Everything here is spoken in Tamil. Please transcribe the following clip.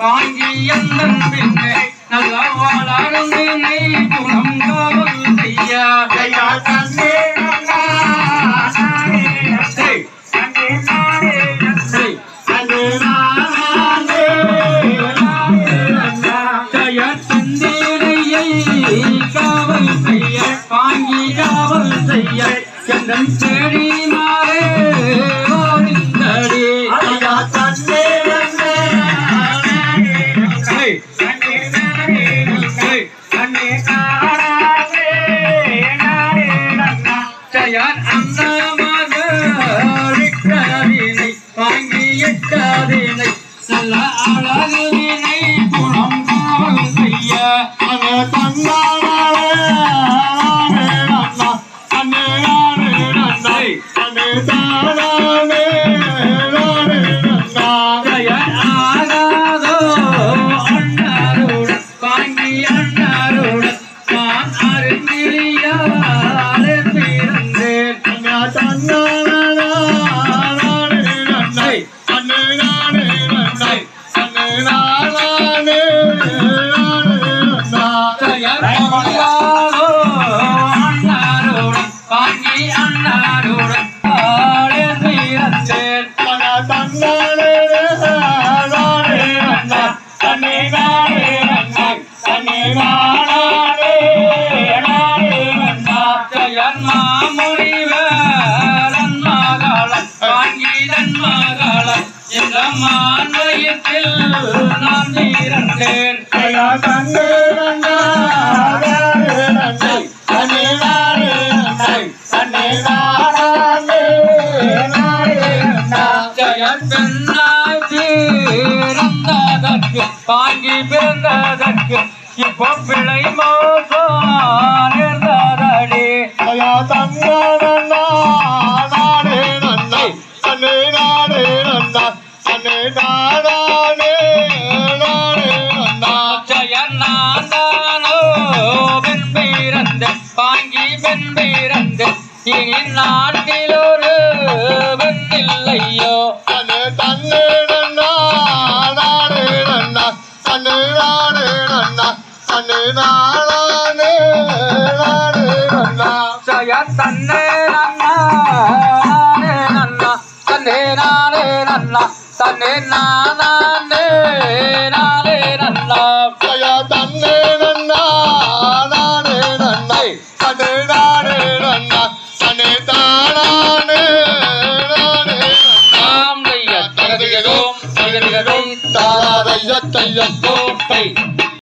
வாங்கி எந்தன் பின்னே நல்ல வாழாடும் வினை குணம் காவல் செய்ய காவல் செய்ய வாங்கி காவல் செய்ய எந்தன் செடி மாறே வாரிந்தடி வாங்கி எட்டாதினை நல்ல அழகுவினை குணம் காவல் செய்ய ஆகாதோ அண்ணாருடன் வாங்கி அண்ணாருடன் நான் அருந்திலியாலே பிறந்தேன் அண்ணாருடன் வாங்கி அண்ணாருடன் ஆளே பிறந்தேன் மாமுனிவரன் மகளன் வாங்கிதன் மகளன் இந்த மான்வயத்தில் நான் தீரந்தேன் பெண்ணாய் தீர்ந்ததற்கு வாங்கி பிறந்ததற்கு இப்போ பிழை மோசம் இருந்ததடி நான்தானோ பெண் பிறந்த வாங்கி பெண் பிறந்த இனி நாட்டில் ஒரு பெண் இல்லையோ தன்னே நன்னா தன்னே நானே நன்னா தன்னே நானே நானே நன்னா தன்னே நன்னா நானே நன்னா தன்னே நானே நன்னா தன்னே தானே நானே நாம் தைய தகதிகதோம் தகதிகதோம் தாராதைய தைய கோப்பை